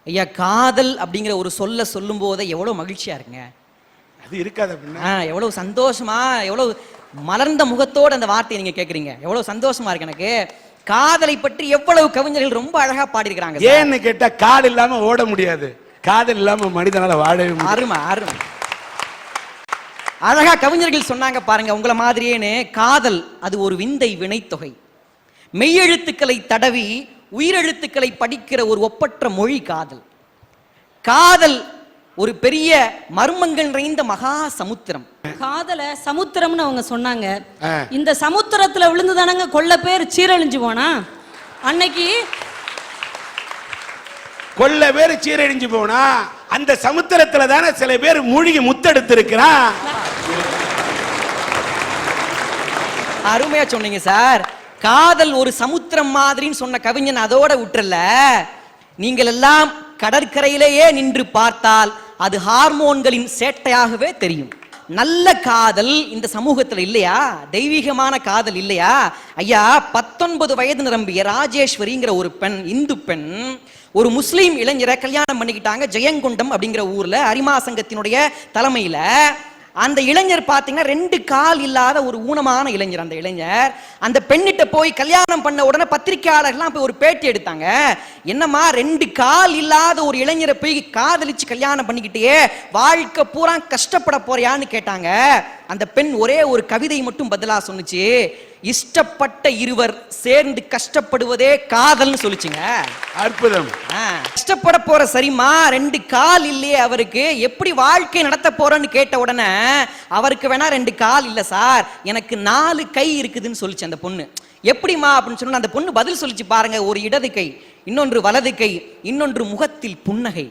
ஐயா, காதல் அப்படிங்கிற ஒரு சொல்லும் போதே எவ்வளவு மகிழ்ச்சியா இருக்குங்க. அது இருக்காது அப்படின்னா எவ்வளவு சந்தோஷமா, எவ்வளவு மலர்ந்த முகத்தோடு அந்த வார்த்தையை நீங்க கேக்குறீங்க. எவ்வளவு சந்தோஷமா இருக்கு எனக்கு. காதலை பற்றி எவ்வளவு கவிஞர்கள் ரொம்ப அழகா பாடியிருக்கிறாங்க. ஏன்னு கேட்டா காதல் இல்லாம ஓட முடியாது, காதல் இல்லாம மனிதனால வாழவே முடியாது. அருமை அருமை. அழகா கவிஞர்கள் சொன்னாங்க பாருங்க, உங்களை மாதிரியேன்னு. காதல் அது ஒரு விந்தை வினைத்தொகை. மெய்யெழுத்துக்களை தடவி உயிரெழுத்துக்களை படிக்கிற ஒரு ஒப்பற்ற மொழி காதல். காதல் ஒரு பெரிய மர்மங்கள் நிறைந்த மகா சமுத்திரம். காதல சமுத்திரம்னு அவங்க சொன்னாங்க. இந்த சமுத்திரத்துல விழுந்துதானங்க கொள்ள பேர் சீரழிஞ்சு போனா. அன்னைக்கு கொள்ள பேர் சீரழிஞ்சு போனா அந்த சமுத்திரத்துல தானே சில பேர் மூழ்கி முத்தெடுத்து இருக்கிறான். அருமையா சொன்னீங்க சார். காதல் ஒரு சமுத்திரம் மாதிரின்னு சொன்ன கவிஞன் அதோட விட்டுறல, நீங்கள் எல்லாம் கடற்கரையிலேயே நின்று பார்த்தால் அது ஹார்மோன்களின் சேட்டையாகவே தெரியும். நல்ல காதல் இந்த சமூகத்தில் இல்லையா? தெய்வீகமான காதல் இல்லையா? ஐயா, 19 வயது நிரம்பிய ராஜேஸ்வரிங்கிற ஒரு பெண், இந்து பெண், ஒரு முஸ்லீம் இளைஞரை கல்யாணம் பண்ணிக்கிட்டாங்க. ஜெயங்கொண்டம் அப்படிங்கிற ஊர்ல அரிமா சங்கத்தினுடைய தலைமையில. அந்த இளைஞர் பாத்தீங்கன்னா 2 கால் இல்லாத ஒரு ஊனமான இளைஞர். அந்த இளைஞர் அந்த பெண்ணிட்ட போய் கல்யாணம் பண்ண உடனே பத்திரிகையாளர்கள்லாம் போய் ஒரு பேட்டி எடுத்தாங்க. என்னம்மா 2 கால் இல்லாத ஒரு இளைஞரை போய் காதலிச்சு கல்யாணம் பண்ணிக்கிட்டே வாழ்க்கை பூரா கஷ்டப்பட போறியான்னு கேட்டாங்க. அந்த பெண் ஒரே ஒரு கவிதை மட்டும் பதிலா சொன்னுச்சு, இஷ்டப்பட்ட இருவர் சேர்ந்து கஷ்டப்படுவதே காதல்னு சொல்லிச்சுங்க. அற்புதம். கஷ்டப்பட போற சரிமா, 2 கால் இல்லையே அவருக்கு, எப்படி வாழ்க்கை நடத்த போறன்னு கேட்ட உடனே அவருக்கு வேணா 2 கால் இல்ல சார், எனக்கு 4 கை இருக்குதுன்னு சொல்லிச்சு அந்த பொண்ணு. எப்படிமா அப்படின்னு சொன்னா அந்த பொண்ணு பதில் சொல்லிச்சு பாருங்க, ஒரு இடது கை, இன்னொன்று வலது கை, இன்னொன்று முகத்தில் புன்னகை,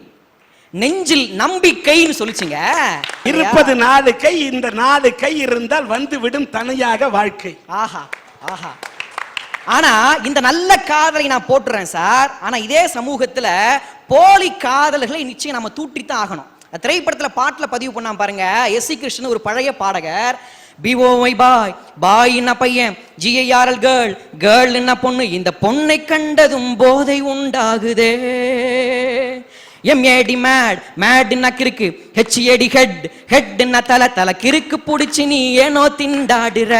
நெஞ்சில் நம்பிக்கைன்னு சொல்லிச்சுங்க. இருப்பது 4 கை, இந்த 4 கை இருந்தால் வந்து விடும் தனியாக வாழ்க்கை. ஆஹா ஆஹா. ஆனா இந்த நல்ல காதலை நான் போட்டுறேன் சார். ஆனா இதே சமூகத்துல போலி காதல்களை நிச்சயம் நம்ம தூட்டித்தான் ஆகணும். திரைப்படத்துல பாட்டுல பதிவு பண்ணா பாருங்க, எஸ்.சி. கிருஷ்ணன் ஒரு பழைய பாடகர். பிஓஐ பாய், பாய் என்ன பையன், ஜிஐஆர்எல் கேர்ள், கேர்ள் என்ன பொண்ணு, இந்த பொண்ணை கண்டதும் போதை உண்டாகுதே. எம்ஏடி மேட், மேட்னா கிறுக்கு, ஹெச்ஏடி ஹெட், ஹெட்னா தலை, தலை கிறுக்கு புடிச்சு நீ ஏனோ திண்டாடுற.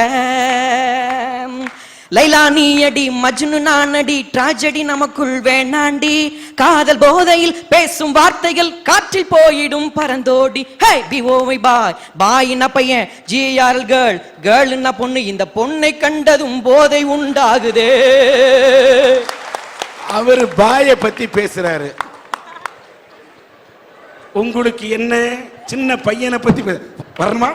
லைலா நீ அடி, மஜ்னு நான் அடி, ட்ராஜடி நமக்குள் வேணாண்டி, காதல் போதையில் பேசும் வார்த்தைகள் காற்றில் போயிடும் பறந்தோடி. ஹே பிஓஐ பாய், பாய் என்ன பையன், ஜிஆர்எல் கேர்ள், கேர்ள் என்ன பொண்ணு, இந்த பொண்ணை கண்டதும் போதை உண்டாகுதே. அவர் பாய பத்தி பேசுறாரு, உங்களுக்கு என்ன சின்ன பையனை பத்தி வரணுமா?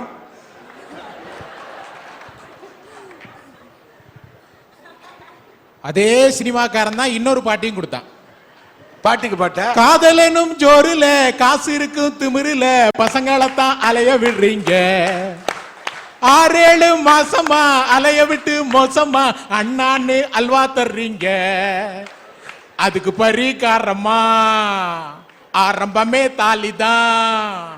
அதே சினிமாக்காரன் தான் இன்னொரு பாட்டையும் கொடுத்தான். பாட்டுக்கு பாட்டா, காதலனும் ஜோருல காசு இருக்கும் திமிருல பசங்களைத்தான் அலைய விடுறீங்க, 6-7 மாசமா அலைய விட்டு மோசமா அண்ணான்னு அல்வா தர்றீங்க, அதுக்கு பரிகாரமா ஆரம்பமே தாலிதான்.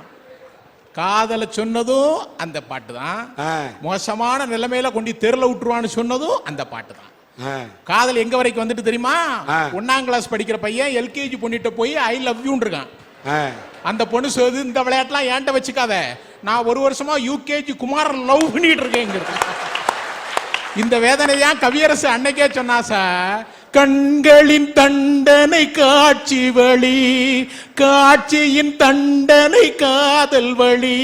காதல சொன்னதும் அந்த பாட்டு தான், மோசமான நிலைமையில கொண்டு தெருல விட்டுருவான்னு சொன்னதும் அந்த பாட்டு தான். காதல் எங்க வரைக்கும் வந்துட்டு தெரியுமா? 1ஆம் கிளாஸ் படிக்கிற பையன் எல்கேஜி பொண்ணிட்ட போய் ஐ லவ் யூன்னு இருக்கான். அந்த பொண்ணு சொல்லுது, இந்த விளையாட்டுலாம் ஏன்ட்ட வச்சுக்காத, நான் 1 வருஷமா யூகேஜி குமார் லவ் பண்ணிட்டு இருக்கேன். இந்த வேதனைதான் கவியரசு அன்னைக்கே சொன்னா சார். கண்களின் தண்டனை காட்சி வழி, காட்சியின் தண்டனை காதல் வழி,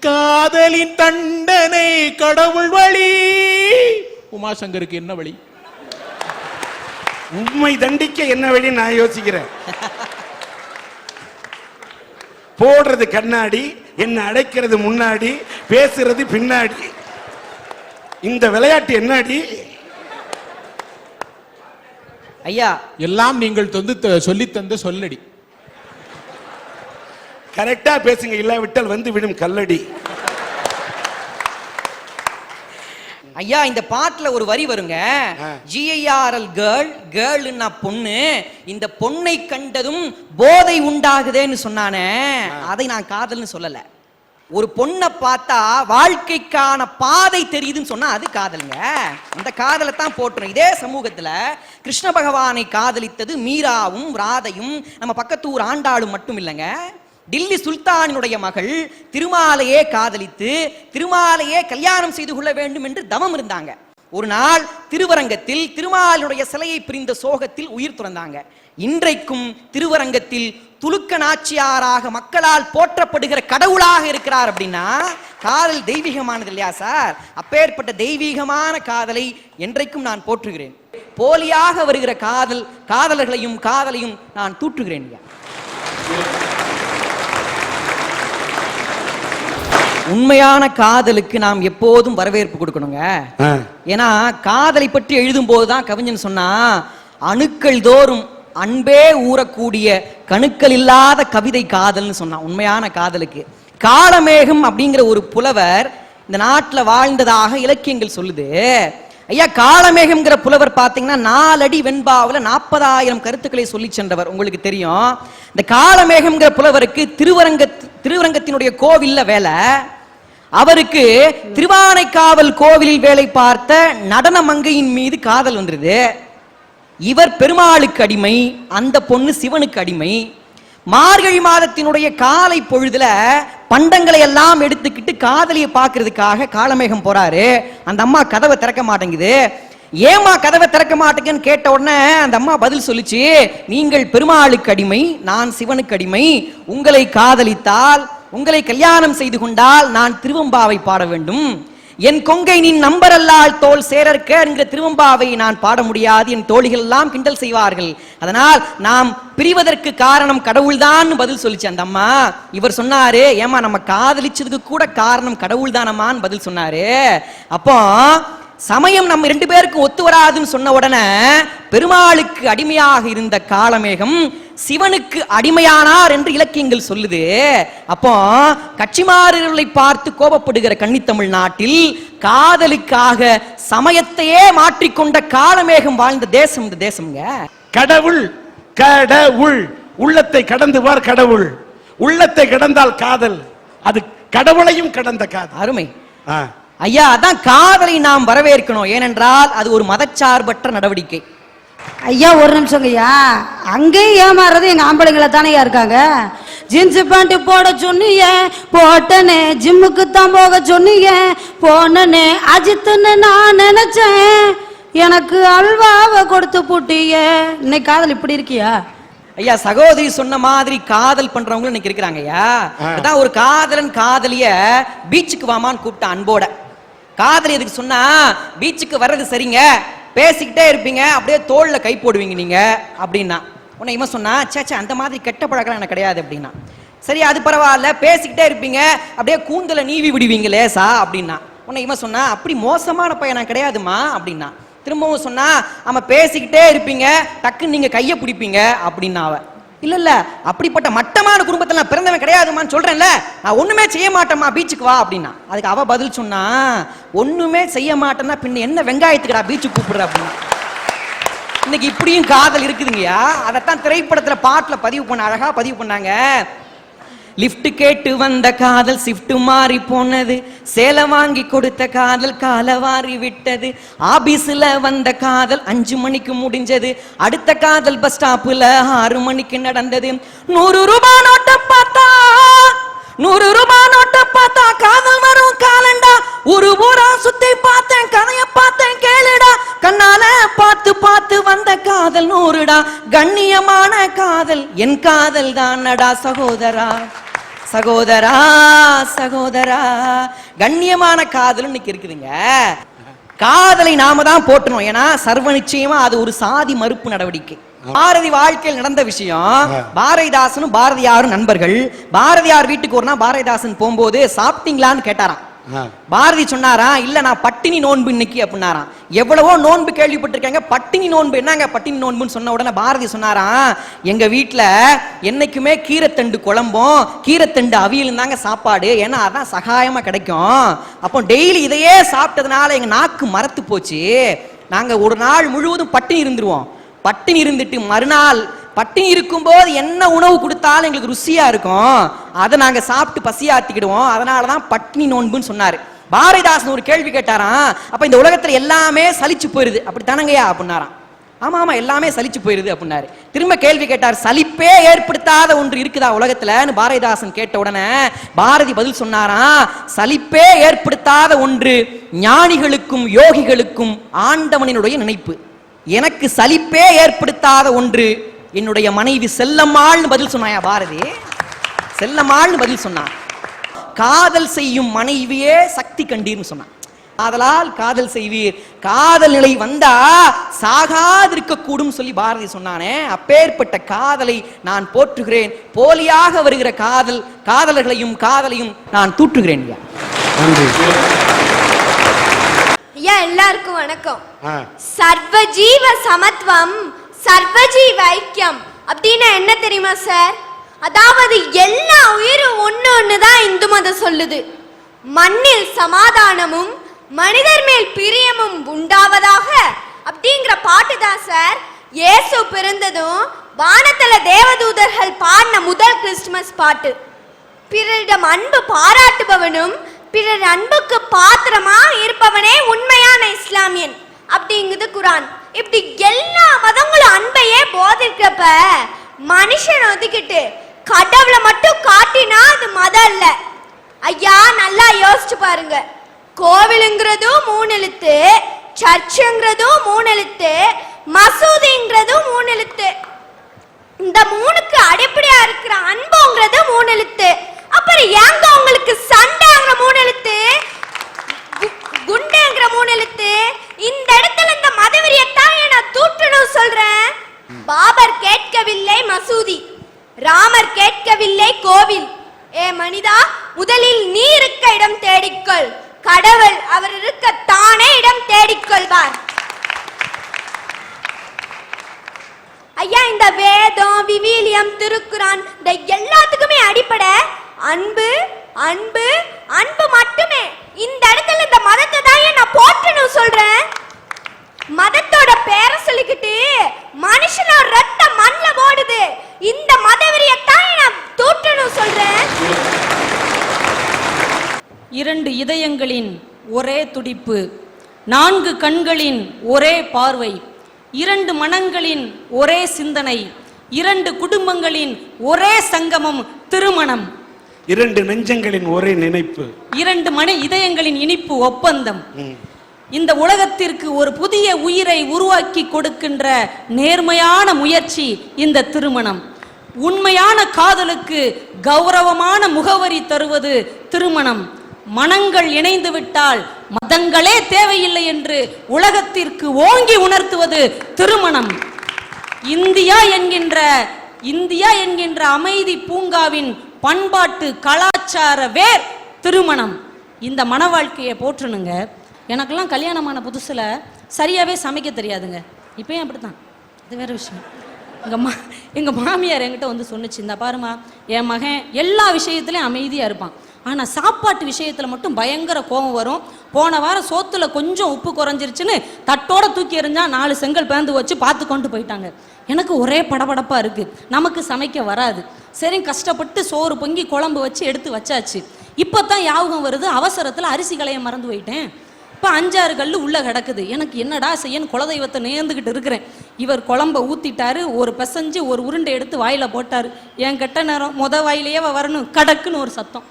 காதலின் தண்டனை கடவுள் வழி. உமாசங்கருக்கு என்ன வழி? உண்மை தண்டிக்க என்ன வழி நான் யோசிக்கிறேன். போடுறது கண்ணாடி, என்ன அடைக்கிறது முன்னாடி, பேசுறது பின்னாடி, இந்த விளையாட்டு என்னடி? ஐயா, எல்லாம் நீங்கள் சொல்லி தந்த சொல்லடி. கரெக்டா பேசுங்க, இல்லாவிட்டால் வந்து விடும் கல்லடி. ஐயா, இந்த பாட்டுல ஒரு வரி வருங்க, ஜிஐஆர்எல் கேர்ள், கேர்ள்னா பொண்ணு, இந்த பொண்ணை கண்டதும் போதை உண்டாகுதேன்னு சொன்னானே, அதை நான் காதல்னு சொல்லல. ஒரு பொண்ணை பார்த்தா வாழ்க்கைக்கான பாதை தெரியுதுன்னு சொன்னா அது காதலுங்க. அந்த காதலை தான் போட்டுரும். இதே சமூகத்துல கிருஷ்ண பகவானை காதலித்தது மீராவும் ராதையும் நம்ம பக்கத்தூர் ஆண்டாளும் மட்டும் இல்லைங்க. டில்லி சுல்தானினுடைய மகள் திருமாலையே காதலித்து திருமாலையே கல்யாணம் செய்து கொள்ள வேண்டும் என்று தவம் இருந்தாங்க. ஒரு நாள் திருவரங்கத்தில் திருமாலுடைய சிலையை பிரிந்த சோகத்தில் உயிர் துறந்தாங்க. இன்றைக்கும் திருவரங்கத்தில் துலுக்க நாச்சியாராக மக்களால் போற்றப்படுகிற கடவுளாக இருக்கிறார். அப்படின்னா காதல் தெய்வீகமானது இல்லையா சார்? அப்பேற்பட்ட தெய்வீகமான காதலை என்றைக்கும் நான் போற்றுகிறேன். போலியாக வருகிற காதலர்களையும் காதலையும் நான் தூற்றுகிறேன். உண்மையான காதலுக்கு நாம் எப்போதும் வரவேற்பு கொடுக்கணுங்க. ஏன்னா காதலை பற்றி எழுதும் போதுதான் கவிஞன் சொன்னா, அணுக்கள் தோறும் அன்பே ஊறக்கூடிய கணுக்கள் இல்லாத கவிதை காதல்னு சொன்னான். உண்மையான காதலுக்கு காளமேகம் அப்படிங்கிற ஒரு புலவர் இந்த நாட்டில் வாழ்ந்ததாக இலக்கியங்கள் சொல்லுது. ஐயா, காளமேகம்ங்கிற புலவர் பார்த்தீங்கன்னா 4 அடி வெண்பாவில் 40,000 கருத்துக்களை சொல்லி சென்றவர். உங்களுக்கு தெரியும். இந்த காளமேகம்ங்கிற புலவருக்கு திருவரங்கத்தினுடைய கோவில்ல வேலை. அவருக்கு திருவானைக்காவல் கோவிலில் வேலை பார்த்த நடன மங்கையின் மீது காதல் வந்துருது. இவர் பெருமாளுக்கு அடிமை, அந்த பொண்ணு சிவனுக்கு அடிமை. மார்கழி மாதத்தினுடைய காலை பொழுதுல பண்டங்களை எல்லாம் எடுத்துக்கிட்டு காதலியை பார்க்கறதுக்காக காளமேகம் போறாரு. அந்த அம்மா கதவை திறக்க மாட்டேங்குது. ஏமா கதவை திறக்க மாட்டேங்கன்னு கேட்ட உடனே அந்த அம்மா பதில் சொல்லிச்சு, நீங்கள் பெருமாளுக்கு அடிமை, நான் சிவனுக்கு அடிமை. உங்களை காதலித்தால், உங்களை கல்யாணம் செய்து கொண்டால் நான் திருவம்பாவை பாட வேண்டும். என் கொங்கை நின் நம்பரல்லால் தோல் சேரற்க என்கிற திருவம்பாவை நான் பாட முடியாது. என் தோழிகள் எல்லாம் கிண்டல் செய்வார்கள். அதனால் நாம் பிரிவதற்கு காரணம் கடவுள்தான் பதில் சொல்லிச்சு அந்த அம்மா. இவர் சொன்னாரு, ஏமா நம்ம காதலிச்சதுக்கு கூட காரணம் கடவுள் தானம்மான்னு பதில் சொன்னாரு. அப்போ சமயம் நம்ம 2 பேருக்கும் ஒத்து வராதுன்னு சொன்ன உடனே பெருமாளுக்கு அடிமையாக இருந்த காளமேகம் சிவனுக்கு அடிமையானார் என்று இலக்கியங்கள் சொல்லுது. அப்போ கட்சிமாறுகளை பார்த்து கோபப்படுகிற கன்னித்தமிழ் நாட்டில் காதலுக்காக சமயத்தையே மாற்றிக்கொண்ட காளமேகம் வாழ்ந்த தேசம் இந்த தேசம்ங்க. கடவுள் கடவுள் உள்ளத்தை கடந்து வார். கடவுள் உள்ளத்தை கடந்தால் காதல், அது கடவுளையும் கடந்த காதல். அருமை ஐயா, அதான் காதலை நாம் வரவேற்கணும். ஏனென்றால் அது ஒரு மதச்சார்பற்ற நடவடிக்கை. ஐயா ஒரு நிமிஷம் ஐயா, அங்கேயும் ஏமாறுறது எங்க ஆம்பளைங்களை தானே இருக்காங்க. ஜீன்ஸ் பேண்ட் போட சொன்னீங்க, போட்டனே. ஜிம்முக்கு தான் போக சொன்னீங்க, போனனே. அஜித்துன்னு நான் நினைச்சேன், எனக்கு அல்வாவை கொடுத்து போட்டீங்க. இன்னைக்கு காதல் இப்படி இருக்கியா? ஐயா, சகோதரி சொன்ன மாதிரி காதல் பண்றவங்க இன்னைக்கு இருக்கிறாங்க. ஐயா, அதான் ஒரு காதலன் காதலிய பீச்சுக்கு வாமான்னு கூப்பிட்ட அன்போட. காதலி எதுக்கு சொன்னா, பீச்சுக்கு வர்றது சரிங்க, பேசிக்கிட்டே இருப்பீங்க, அப்படியே தோல்ல கை போடுவீங்க நீங்க அப்படின்னா. உன்னை இவன் சொன்னா, சேச்சா அந்த மாதிரி கெட்ட பழக்கம் எனக்கு கிடையாது அப்படின்னா. சரி அது பரவாயில்ல, பேசிக்கிட்டே இருப்பீங்க, அப்படியே கூந்தல நீவி விடுவீங்களே சா அப்படின்னா. உன்னை இவன் சொன்னா, அப்படி மோசமான பையன் கிடையாதுமா அப்படின்னா. திரும்பவும் சொன்னா, ஆமா பேசிக்கிட்டே இருப்பீங்க, டக்குன்னு நீங்க கையை பிடிப்பீங்க அப்படின்னா. அவ இல்ல இல்ல அப்படிப்பட்ட மட்டமான குடும்பத்துல நான் பிறந்தவன் கிடையாதுமான்னு சொல்றேன்ல, நான் ஒண்ணுமே செய்ய மாட்டேமா, பீச்சுக்கு வா அப்படின்னா. அதுக்கு அவ பதில் சொன்னா, ஒண்ணுமே செய்ய மாட்டேன்னா பின்ன என்ன வெங்காயத்துக்குடா பீச்சுக்கு கூப்பிடுற அப்படின்னு. இன்னைக்கு இப்படியும் காதல் இருக்குதுங்கய்யா. அதைத்தான் திரைப்படத்துல பாட்டுல அழகா பதிவு பண்ணாங்க. லிப்ட் கேட்டு வந்த காதல் ஷிஃப்ட் மாறி போனது, சேலை வாங்கி கொடுத்த காதல் காலவாரி விட்டது, ஆபீஸ்ல வந்த காதல் 5 மணிக்கு முடிஞ்சது, அடுத்த காதல் பஸ் ஸ்டாப்ல 6 மணிக்கு நடந்தது. 100 ரூபாய் நோட்டை பார்த்தா, 100 ரூபாய் நோட்டை பார்த்தா காதல் வரும் காலண்டா, ஒரு ஊரா சுத்தி பார்த்தேன், கதைய பார்த்தேன் கேளுடா, கண்ணால பார்த்து பார்த்து வந்த காதல் 100டா, கண்ணியமான காதல் என் காதல் தானடா சகோதரா சகோதரா சகோதரா. கண்ணியமான காதல் இன்னைக்கு இருக்குதுங்க. காதலை நாம தான் போட்டணும். ஏன்னா சர்வ நிச்சயமா அது ஒரு சாதி மறுப்பு நடவடிக்கை. பாரதி வாழ்க்கையில் நடந்த விஷயம். பாரதிதாசனும் பாரதியாரும் நண்பர்கள். பாரதியார் வீட்டுக்கு ஒரு நாள் பாரதிதாசன் போகும்போது சாப்பிட்டீங்களான்னு கேட்டாராம். பாரதி சொன்னாரா, இல்ல நான் பட்டினி நோன்பு இன்னைக்கு அப்படின்னாராம். எவ்வளவோ நோன்பு கேள்விப்பட்டிருக்காங்க, பட்டினி நோன்பு என்னங்க பட்டினி நோன்புன்னு சொன்ன உடனே பாரதி சொன்னாராம், எங்க வீட்டுல என்னைக்குமே கீரைத்தண்டு குழம்பும் கீரைத்தண்டு அவியலும் தாங்க சாப்பாடு, ஏன்னா அதான் சகாயமா கிடைக்கும். அப்போ டெய்லி இதையே சாப்பிட்டதுனால எங்க நாக்கு மரத்து போச்சு, நாங்க ஒரு நாள் முழுவதும் பட்டினி இருந்துருவோம். பட்டினி இருந்துட்டு மறுநாள் பட்டினி இருக்கும்போது என்ன உணவு கொடுத்தாலும் எங்களுக்கு ருசியா இருக்கும், அதை நாங்க சாப்பிட்டு பசியாத்திக்கிடுவோம், அதனாலதான் பட்டினி நோன்புன்னு சொன்னாரு. பாரதிதாசன் ஒரு கேள்வி கேட்டாராம், அப்ப இந்த உலகத்துல எல்லாமே சலிச்சு போயிருது அப்படித்தானங்கய்யா அப்படின்னாராம். ஆமா ஆமா எல்லாமே சலிச்சு போயிருது அப்படின்னாரு. திரும்ப கேள்வி கேட்டார், சலிப்பே ஏற்படுத்தாத ஒன்று இருக்குதா உலகத்துலன்னு பாரதிதாசன் கேட்ட உடனே பாரதி பதில் சொன்னாராம், சலிப்பே ஏற்படுத்தாத ஒன்று ஞானிகளுக்கும் யோகிகளுக்கும் ஆண்டவனினுடைய நினைப்பு. எனக்கு சலிப்பே ஏற்படுத்தாத ஒன்று என்னுடைய மனைவி செல்லம்மாள்னு பதில் சொன்னாயா பாரதி. செல்லம்மாள்னு பதில் சொன்னான். காதல் செய்யும் மனைவியே சக்தி கண்டீர்னு சொன்னான். ஆதலால் காதல் செய்வீர், காதல் நிலை வந்தா சாகாதிருக்க கூடும் சொல்லி பாரதி சொன்னானே, அப்பேற்பட்ட காதலை நான் போற்றுகிறேன். போலியாக வருகிற காதலர்களையும் காதலையும் நான் தூற்றுகிறேன். ஐயா எல்லாருக்கும் வணக்கம். சர்வஜீவ சமத்துவம் சர்வஜீவ ஐக்கியம் அப்படின்னா என்ன தெரியுமா சார்? அதாவது எல்லா உயிரும் ஒண்ணுதான் இந்து மதம் சொல்லுது. மண்ணில் சமாதானமும் மனிதர் மேல் பிரியமும் உண்டாவதாக அப்படிங்கிற பாட்டு தான் சார். இயேசு பிறந்ததும் வானத்துல தேவதூதர்கள் பாடின முதல் கிறிஸ்துமஸ் பாட்டு. பிறரிடம் அன்பு பாராட்டுபவனும் பிறர் அன்புக்கு பாத்திரமா இருப்பவனே உண்மையான இஸ்லாமியன் அப்படிங்குது குரான். இப்படி எல்லா மதங்களும் அன்பையே போதிக்கிறப்ப மனுஷன் ஒதுக்கிட்டு கடவுளை மட்டும் காட்டினா அது மதம் இல்ல. ஐயா நல்லா யோசிச்சு பாருங்க. கோவிலுங்கிறதும் 3 எழுத்து, சர்ச்சுங்கிறதும் 3 எழுத்து, மசூதிங்கிறதும் 3 எழுத்து. இந்த 3க்கு அடிப்படையா இருக்கிற அன்புங்கிறது 3 எழுத்து. அப்புறம் ஏங்க உங்களுக்கு சண்டைங்கிற 3 எழுத்து, குண்டுங்கிற 3 எழுத்து? இந்த இடத்துல இந்த மதவெறியத்தான் நான் தூற்றணும் சொல்றேன். பாபர் கேட்கவில்லை மசூதி, ராமர் கேட்கவில்லை கோவில். ஏ மனிதா, முதலில் நீ இருக்க இடம் தேடிக்கொள், கடவுள் அவர் இருக்க தானே இடம் தேடிக்கொள்வார். ஐயா இந்த வேதம், விவிலியம், திருக்குரான் இந்த எல்லாத்துக்குமே அடிப்படை அன்பு அன்பு அன்பு மட்டுமே. இந்த இடத்துல இந்த மதத்தை தான் நான் போற்றணும் சொல்றேன். மதத்தோட பேரை சொல்லிக்கிட்டு மனுஷனோட ரத்தம் மண்ல ஓடுது. இந்த மதவெறியத்தான் நான் தூற்றணும் சொல்றேன். 2 இதயங்களின் ஒரே துடிப்பு, 4 கண்களின் ஒரே பார்வை, 2 மனங்களின் ஒரே சிந்தனை, 2 குடும்பங்களின் ஒரே சங்கமம் திருமணம், 2 நெஞ்சங்களின் ஒரே நினைப்பு, 2 இதயங்களின் இனிப்பு ஒப்பந்தம். இந்த உலகத்திற்கு ஒரு புதிய உயிரை உருவாக்கி கொடுக்கின்ற நேர்மையான முயற்சி இந்த திருமணம். உண்மையான காதலுக்கு கௌரவமான முகவரி தருவது திருமணம். மனங்கள் இணைந்து விட்டால் மதங்களே தேவையில்லை என்று உலகத்திற்கு ஓங்கி உணர்த்துவது திருமணம். இந்தியா என்கின்ற அமைதி பூங்காவின் பண்பாட்டு கலாச்சார வேர் திருமணம். இந்த மன வாழ்க்கையை போற்றணுங்க. எனக்கெல்லாம் கல்யாணமான புதுசில் சரியாகவே சமைக்க தெரியாதுங்க. இப்போயும் அப்படித்தான், அது வேறு விஷயம். எங்கள் மாமியார் என்கிட்ட வந்து சொன்னிச்சு, இந்த பாருமா என் மகன் எல்லா விஷயத்துலையும் அமைதியாக இருப்பான், ஆனால் சாப்பாட்டு விஷயத்தில் மட்டும் பயங்கர கோபம் வரும். போன வாரம் சோத்துல கொஞ்சம் உப்பு குறைஞ்சிருச்சுன்னு தட்டோட தூக்கி எறிஞ்சா 4 செங்கல் பேந்து வச்சு பார்த்து கொண்டு போயிட்டாங்க. எனக்கு ஒரே படபடப்பாக இருக்குது, நமக்கு சமைக்க வராது. சரி கஷ்டப்பட்டு சோறு பொங்கி குழம்பு வச்சு எடுத்து வச்சாச்சு. இப்போ தான் யாபகம் வருது, அவசரத்தில் அரிசி களைய மறந்து போயிட்டேன். இப்போ 5-6 கல் உள்ளே கிடக்குது. எனக்கு என்னடா செய்யன்னு குலதெய்வத்தை நேர்ந்துக்கிட்டு இருக்கிறேன். இவர் குழம்ப ஊற்றிட்டாரு, ஒரு பிசைஞ்சு ஒரு உருண்டை எடுத்து வாயில் போட்டார். என் கெட்ட நேரம் வாயிலேயே வரணும், கடக்குன்னு ஒரு சத்தம்.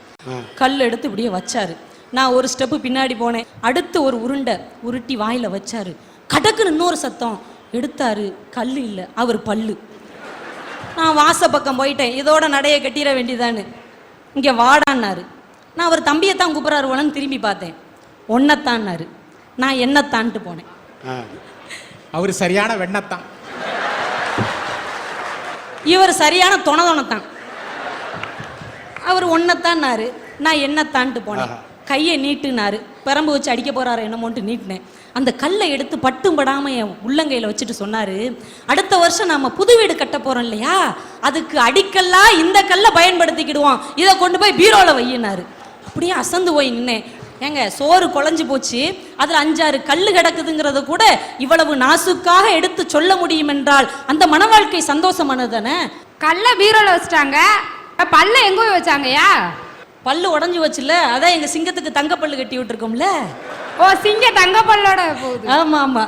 கல் எடுத்து இப்படியே வச்சாரு. நான் ஒரு ஸ்டெப்பு பின்னாடி போனேன். அடுத்து ஒரு உருண்டை உருட்டி வாயில் வச்சாரு. கடக்குன்னு இன்னொரு சத்தம். எடுத்தாரு, கல் இல்லை, அவர் பல்லு. நான் வாச பக்கம் போயிட்டேன், இதோட நடைய கட்டிட வேண்டியதான்னு. இங்கே வாடான்னாரு. நான் அவர் தம்பியைத்தான் கூப்பிட்றாரு போலன்னு திரும்பி பார்த்தேன். ஒன்னத்தான்னாரு. நான் என்னத்தான்ட்டு போனேன். அவர் சரியான வெண்ணத்தான், இவர் சரியான தொணதான். அவர் ஒன்னத்தான்னாரு, நான் என்னத்தான்ட்டு போனேன். கையை நீட்டுனாரு, பெரம்பு வச்சு அடிக்க போறாரு என்னமோன்ட்டு நீட்டினேன். அந்த கல்லை எடுத்து பட்டும் படாம என் உள்ளங்கையில வச்சுட்டு சொன்னாரு, அடுத்த வருஷம் நாம புது வீடு கட்ட போறோம் இல்லையா, அதுக்கு அடிக்கல்லா இந்த கல்லை பயன்படுத்திக்கிடுவோம், இதை கொண்டு போய் பீரோல வையினாரு. அப்படியே அசந்து போய் நின்னேன். ஏங்க சோறு குழஞ்சு போச்சு, அதுல 5-6 கல்லு கிடக்குதுங்கிறத கூட இவ்வளவு நாசுக்காக எடுத்து சொல்ல முடியும் என்றால் அந்த மன வாழ்க்கை சந்தோஷமானது தானே. கல்ல பீரோல வச்சிட்டாங்க, பல்ல எங்க போய் வச்சாங்கயா? பல்லு உடஞ்சு வச்சுல, அதான் எங்க சிங்கத்துக்கு தங்க பல்லு கட்டி விட்டுருக்கோம்ல. ஓ, சிங்க தங்க பல்லோட போகுது. ஆமா ஆமா,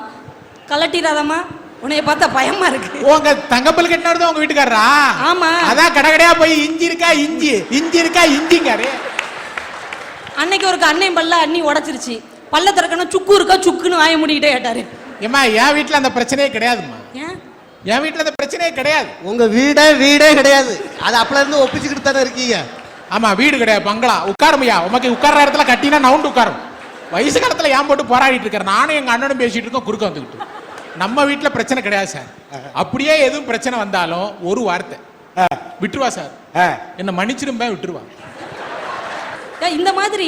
கலட்டிராதம்மா, உன்னைய பார்த்தா பயமா இருக்கு. உங்க தங்கப்பல் கட்டினது உங்க வீட்டுக்காரரா? ஆமா. அதான் கடையா போய் இஞ்சி இருக்கா இஞ்சி, இஞ்சி இருக்கா இஞ்சிங்காரு. அன்னைக்கு ஒரு அன்னையும் பல்ல அண்ணி உடைச்சிருச்சு, பல்ல திறக்கணும் சுக்கு இருக்கா சுக்குன்னு வாய முடிக்கிட்டே கேட்டாரு. ஏமா என் வீட்டுல அந்த பிரச்சனையே கிடையாதுமா, ஏன் என் வீட்டுல அந்த பிரச்சனையே கிடையாது. உங்க வீடே கிடையாது, அது அப்பல இருந்து ஒப்பிச்சுக்கிட்டு தானே இருக்கீங்க. ஆமா, வீடு கிடையாது, பங்களா. உட்காருமையா, உமக்கு உட்கார்ற இடத்துல கட்டினா நவுண்டு உட்காரும். வயசு காலத்துல ஏன் போட்டு போராடிட்டு இருக்காரு. நானும் எங்க அண்ணனும் பேசிட்டு இருக்கோம், குறுக்க வந்துக்கிட்டு. நம்ம வீட்டுல பிரச்சனை கிடையாது சார். அப்படியே எதுவும் பிரச்சனை வந்தாலும் ஒரு வார்த்தை விட்டுருவா சார், என்ன மன்னிச்சிரும்ப விட்டுருவா. இந்த மாதிரி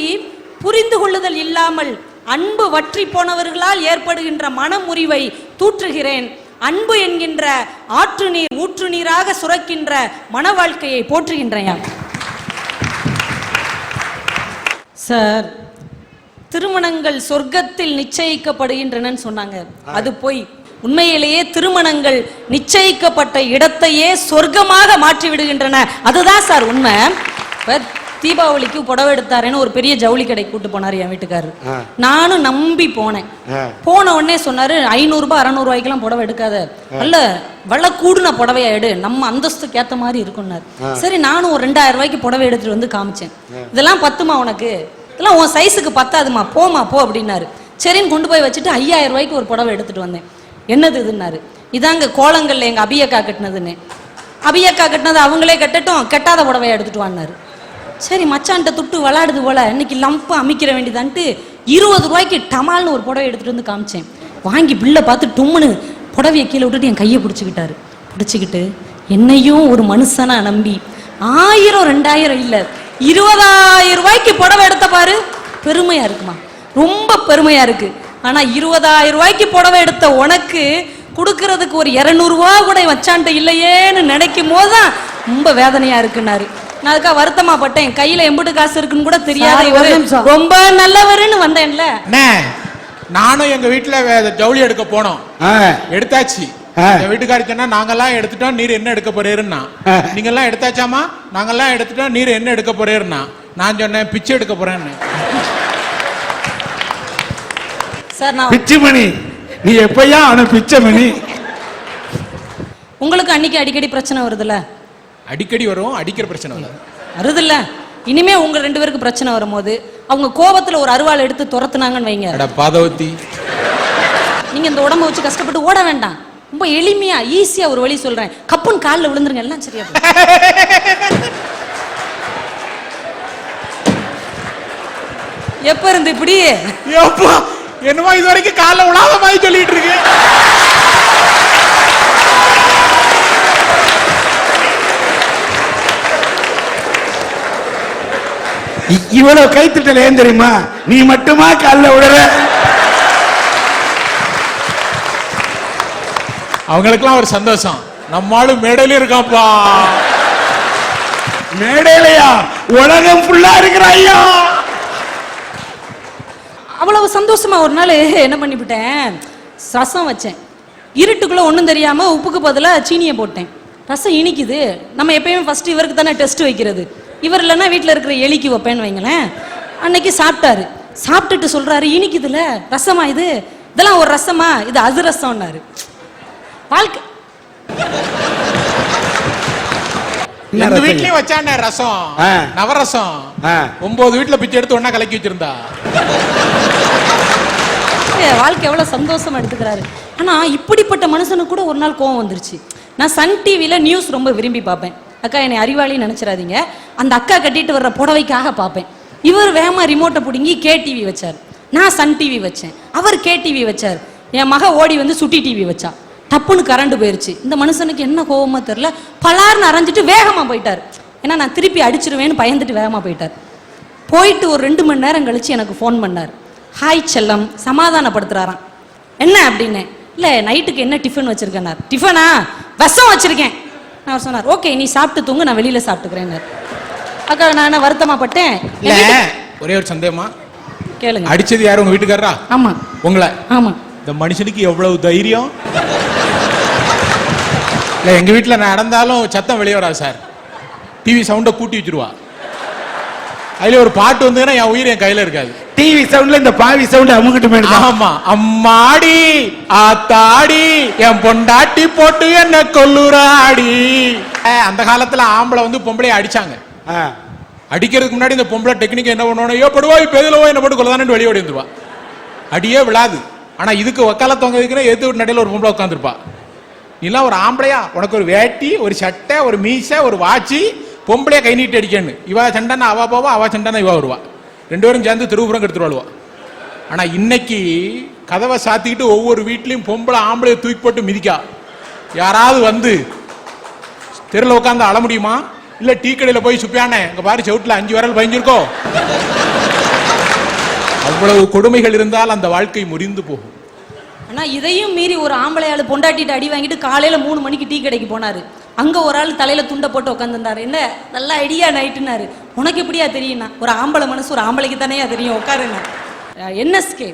புரிந்து கொள்ளுதல் இல்லாமல் அன்பு வற்றி போனவர்களால் ஏற்படுகின்ற மனமுறிவை தூற்றுகிறேன். அன்பு என்கின்ற ஆற்று நீர் ஊற்று நீராக சுரக்கின்ற மன வாழ்க்கையை போற்றுகின்றேன். சார், திருமணங்கள் சொர்க்கத்தில் நிச்சயிக்கப்படுகின்றன சொன்னாங்க, அது போய். உண்மையிலேயே திருமணங்கள் நிச்சயிக்கப்பட்ட இடத்தையே சொர்க்கமாக மாற்றி விடுகின்றன, அதுதான் சார் உண்மை. தீபாவளிக்கு புடவை எடுத்தாருன்னு ஒரு பெரிய ஜவுளி கடை கூட்டு போனாரு என் வீட்டுக்காரரு. நானும் நம்பி போனேன். போன உடனே சொன்னாரு 500 ரூபாய் 600 ரூபாய்க்கெல்லாம் புடவை எடுக்காத, அல்ல வெள்ள கூடுன புடவையா எடு, நம்ம அந்தஸ்துக்கு ஏத்த மாதிரி இருக்குன்னாரு. சரி, நானும் ஒரு 2000 ரூபாய்க்கு புடவை எடுத்துட்டு வந்து காமிச்சேன். இதெல்லாம் பத்துமா உனக்கு, இதெல்லாம் உன் சைஸுக்கு பத்தாதுமா, போமா போ அப்படின்னாரு. சரின்னு கொண்டு போய் வச்சுட்டு 5000 ரூபாய்க்கு ஒரு புடவை எடுத்துட்டு வந்தேன். என்னது இதுன்னாரு. இதாங்க கோலங்கள்ல எங்க அபியக்கா கட்டினதுன்னு. அபியக்கா கட்டினது அவங்களே கட்டட்டும், கெட்டாத புடவையா எடுத்துட்டு வான்னாரு. சரி, மச்சான்ட்ட துட்டு விளாடுது போல, இன்னைக்கு லம்பு அமைக்கிற வேண்டியதான்ட்டு 20 ரூபாய்க்கு டமால்னு ஒரு புடவை எடுத்துட்டு வந்து காமிச்சேன். வாங்கி பில்லை பார்த்து டும்முன்னு புடவையை கீழே விட்டுட்டு என் கையை பிடிச்சிக்கிட்டாரு. பிடிச்சிக்கிட்டு என்னையும் ஒரு மனுஷனா நம்பி 1000 2000 இல்ல 20000 ரூபாய்க்கு புடவை எடுத்த பாரு, பெருமையா இருக்குமா, ரொம்ப பெருமையா இருக்கு. ஆனா 20000 ரூபாய்க்கு புடவை எடுத்த உனக்கு கொடுக்கறதுக்கு ஒரு 200 ரூபா கூட வச்சான்ட்டு இல்லையேன்னு நினைக்கும் போதுதான் ரொம்ப வேதனையா இருக்குன்னாரு. நான் அதுக்காக வருத்தமா பட்டேன். கையில எம்புட்டு காசு இருக்குன்னு கூட தெரியாத ரொம்ப நல்லவருன்னு வந்தேன்ல. நானும் எங்க வீட்டுல ஜவுளி எடுக்க போனோம், எடுத்தாச்சு. என் வீட்டுக்காரி சொன்னா நாங்கெல்லாம் எடுத்துட்டோம், நீர் என்ன எடுக்க போறேருன்னா. நீங்க எல்லாம் எடுத்தாச்சாமா? நாங்கெல்லாம் எடுத்துட்டோம், நீர் என்ன எடுக்க போறேருன்னா. நான் சொன்னேன் பிச்சை எடுக்க போறேன்னு. சார், நான் பிச்சைமணி, நீ எப்பயா அவன பிச்சைமணி? உங்களுக்கு அன்னைக்கு அடிக்கடி பிரச்சனை வருதுல்ல? அடிக்கடி வரும், அடிக்கிற பிரச்சனை வருதுல்ல. இனிமே உங்க 2 பேருக்கு பிரச்சனை வரும்போது அவங்க கோபத்துல ஒரு அருவாள் எடுத்து துரத்துனாங்கன்னு வைங்க, பாதவதி, நீங்க இந்த உடம்ப வச்சு கஷ்டப்பட்டு ஓட வேண்டாம். ரொம்ப எளிமையா ஈஸியா ஒரு வழி சொல்றேன், கப்புன்னு காலில் விழுந்துருங்க, எல்லாம் சரியா போகும். எப்ப இருந்து இப்படி என்னமோ இது வரைக்கும் காலில் உலாத மாதிரி சொல்லிட்டு இருக்கு. இவ்வளவு கைத்திட்டல ஏன் தெரியுமா? நீ மட்டுமா காலில் விடுற? அவங்களுக்கெல்லாம் ஒரு சந்தோஷம், நம்மளும் மேடையில இருக்காப்பா. மேடையிலையா? உலகம் ஃபுல்லா இருக்கிற ஐயா. அவ்வளவு சந்தோஷமா ஒரு நாள் என்ன பண்ணிவிட்டேன், ரசம் வச்சேன். இருட்டுக்குள்ள ஒன்றும் தெரியாம உப்புக்கு பதிலாக சீனியை போட்டேன். ரசம் இனிக்குது. நம்ம எப்பயுமே ஃபர்ஸ்ட் இவருக்கு தானே டெஸ்ட் வைக்கிறது, இவர் இல்லைன்னா வீட்டில் இருக்கிற எலிக்கு வைப்பேன்னு வைங்களேன். அன்னைக்கு சாப்பிட்டாரு. சாப்பிட்டுட்டு சொல்றாரு, இனிக்குதுல ரசமா இது, இதெல்லாம் ஒரு ரசமா, இது அதிரசம்னாரு. வாழ்க்கை எங்க வீட்லயும் வச்சானே ரசம், நவரசம். 9 வீட்டுல பிச்சை எடுத்து ஒன்னா கலக்கி வச்சிருந்தா. வாழ்க்கை எவ்வளவு சந்தோஷமா எடுத்துக்கிறாரு. ஆனா இப்படிப்பட்ட மனுஷனுக்கு கூட ஒரு நாள் கோவம் வந்துருச்சு. நான் சன் டிவில நியூஸ் ரொம்ப விரும்பி பார்ப்பேன். அக்கா என்னை அறிவாளின்னு நினைச்சிடாதீங்க, அந்த அக்கா கட்டிட்டு வர்ற புடவைக்காக பார்ப்பேன். இவர் வேகமா ரிமோட்டை பிடுங்கி KTV வச்சார், நான் சன் டிவி வச்சேன். அவர் KTV வச்சார். என் மக ஓடி வந்து சுட்டி டிவி வச்சா. டப்புன்னு கரண்ட் போயிருச்சு. இந்த மனுஷனுக்கு என்ன கோவமா தெரியல, பலார்னு அரைஞ்சிட்டு வேகமா போயிட்டார். ஏன்னா நான் திருப்பி அடிச்சிருவேன்னு பயந்துட்டு வேகமா போயிட்டார். போயிட்டு ஒரு 2 மணி நேரம் கழிச்சு எனக்கு ஃபோன் பண்ணார். ஹாய் செல்லம், சமாதானப்படுத்துறாராம். என்ன அப்படின்னு. இல்லை, நைட்டுக்கு என்ன டிஃபன் வச்சிருக்கேன்னார். டிஃபனா? விஷம் வச்சிருக்கேன். நான் சொன்னார், ஓகே நீ சாப்பிட்டு தூங்க, நான் வெளியில சாப்பிட்டுக்கிறேன். அக்கா நான் வருத்தமா பட்டேன். ஒரே ஒரு சந்தேகமா, கேளுங்க. அடிச்சது யாரு? உங்க வீட்டுக்காரரா? ஆமா உங்களை? ஆமா. இந்த மனுஷனுக்கு எவ்வளவு தைரியம்! இல்ல, எங்க வீட்டுல நடந்தாலும் சத்தம் வெளியே வராது சார். டிவி சவுண்ட கூட்டி வச்சிருவா. அதுல ஒரு பாட்டு வந்ததுன்னா என் உயிர் என் கையில இருக்காது. டிவி சவுண்ட்ல இந்த பாவி சவுண்ட் அமுகிட்டு போயிடுது. ஆமா, அம்மாடி ஆத்தாடி என் பொண்டாட்டி போட்டு என்ன கொல்லுறாடி. அந்த காலத்துல ஆம்பளை வந்து பொம்பளைய அடிச்சாங்க. அடிக்கிறதுக்கு முன்னாடி இந்த பொம்பளை டெக்னிக் என்ன பண்ணுவானோ, ஐயோ படுவா இப்ப எதுல என்ன போட்டு கொள்ளதானு வெளியே ஓடி வந்துருவா. அடியே விழாது. ஆனா இதுக்கு வக்காலத்தவங்க இருக்கிற எது நடையில ஒரு பொம்பளை உட்காந்துருப்பா. நீலாம் ஒரு ஆம்பளையா? உனக்கு ஒரு வேட்டி, ஒரு சட்டை, ஒரு மீசை, ஒரு வாட்சி, பொம்பளையா கை நீட்டி அடிக்கணும். இவா சண்டைன்னா அவ போவா, அவ சண்டைன்னா இவா வருவா. ரெண்டு பேரும் சேர்ந்து திருவுபுரம் கெடுத்துருவாளுவா. ஆனா இன்னைக்கு கதவை சாத்திக்கிட்டு ஒவ்வொரு வீட்லயும் பொம்பளை ஆம்பளைய தூக்கி போட்டு மிதிக்கா. யாராவது வந்து தெருல உட்காந்து அழ முடியுமா? இல்ல டீ கடையில போய் சுப்பியானே இங்க பாரு செவுட்டுல 5 விரல் பயஞ்சிருக்கோ. அவ்வளவு கொடுமைகள் இருந்தால் அந்த வாழ்க்கை முறிந்து போகும். ஆனா இதையும் மீறி ஒரு ஆம்பளையாளு பொண்டாட்டிட்டு அடி வாங்கிட்டு காலையில 3 மணிக்கு டீ கடைக்கு போனாரு. அங்க ஒரு ஆள் தலையில துண்டை போட்டு உட்காந்துருந்தாரு. என்ன நல்லா ஐடியா நைட்டுனாரு. உனக்கு எப்படியா தெரியும்னா, ஒரு ஆம்பளை மனசு ஒரு ஆம்பளைக்கு தானே தெரியும், உட்காருங்க. என்எஸ்கே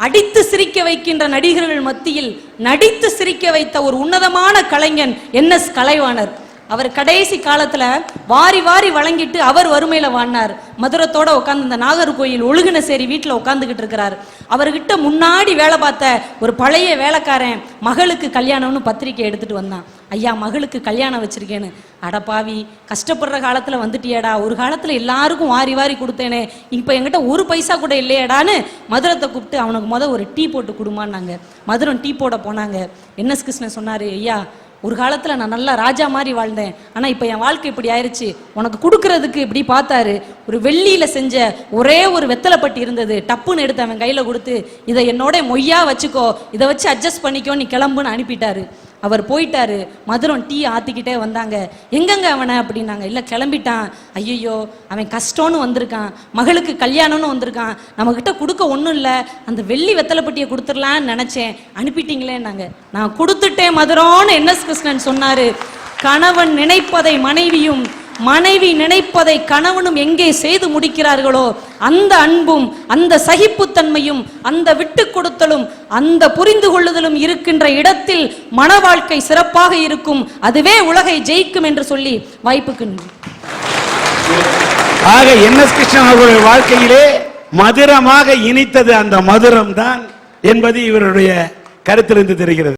அடித்து சிரிக்க வைக்கின்ற நடிகர்கள் மத்தியில் நடித்து சிரிக்க வைத்த ஒரு உன்னதமான கலைஞன் என்எஸ் கலைவாணர். அவர் கடைசி காலத்துல வாரி வாரி வழங்கிட்டு அவர் வறுமையில வாழ்னார். மதுரத்தோட உட்காந்து இந்த நாகர்கோயில் ஒழுகுனசேரி வீட்டுல உட்காந்துக்கிட்டு இருக்கிறார். அவர்கிட்ட முன்னாடி வேலை பார்த்த ஒரு பழைய வேலைக்காரன் மகளுக்கு கல்யாணம்னு பத்திரிக்கை எடுத்துட்டு வந்தான். ஐயா மகளுக்கு கல்யாணம் வச்சிருக்கேன்னு. அடப்பாவி, கஷ்டப்படுற காலத்துல வந்துட்டியடா, ஒரு காலத்துல எல்லாருக்கும் வாரி வாரி கொடுத்தேனே, இப்ப என்கிட்ட ஒரு பைசா கூட இல்லையடான்னு மதுரத்தை கூப்பிட்டு அவனுக்கு ஒரு டீ போட்டு கொடுமான்னாங்க. மதுரம் டீ போட போனாங்க. என்எஸ் கிருஷ்ணன் சொன்னாரு, ஐயா ஒரு காலத்துல நான் நல்லா ராஜா மாதிரி வாழ்ந்தேன், ஆனா இப்ப என் வாழ்க்கை இப்படி ஆயிடுச்சு, உனக்கு கொடுக்கறதுக்கு இப்படி பார்த்தாரு. ஒரு வெள்ளியில செஞ்ச ஒரே ஒரு வெத்தலைப்பட்டி இருந்தது, டப்புன்னு எடுத்து அவன் கையில கொடுத்து, இதை என்னோட மொய்யா வச்சுக்கோ, இதை வச்சு அட்ஜஸ்ட் பண்ணிக்கோ, நீ கிளம்புன்னு அனுப்பிட்டாரு. அவர் போயிட்டாரு. மதுரம் டீ ஆத்திக்கிட்டே வந்தாங்க. எங்கங்க அவனை அப்படின்னாங்க. இல்லை கிளம்பிட்டான். ஐயோ அவன் கஷ்டம்னு வந்திருக்கான், மகளுக்கு கல்யாணம்னு வந்திருக்கான், நம்மக்கிட்ட கொடுக்க ஒன்றும் இல்லை, அந்த வெள்ளி வெத்தலைப்பட்டியை கொடுத்துடலான்னு நினச்சேன், அனுப்பிட்டீங்களேன்னாங்க. நான் கொடுத்துட்டேன் மதுரம்னு என்எஸ் கிருஷ்ணன் சொன்னாரு. கணவன் நினைப்பதை மனைவியும் மனைவி நினைப்பதை கணவனும் எங்கே செய்து முடிக்கிறார்களோ அந்த அன்பும் அந்த சகிப்புத்தன்மையும் அந்த விட்டு கொடுத்தலும் அந்த புரிந்து கொள்ளுதலும் இருக்கின்ற இடத்தில் மன வாழ்க்கை சிறப்பாக இருக்கும். அதுவே உலகை ஜெயிக்கும் என்று சொல்லி வாய்ப்புக்கு நன்றி. ஆக என்எஸ் கிருஷ்ணன் அவர்களுடைய வாழ்க்கையிலே மதுரமாக இனித்தது அந்த மதுரம் தான் என்பது இவருடைய கருத்திலிருந்து தெரிகிறது.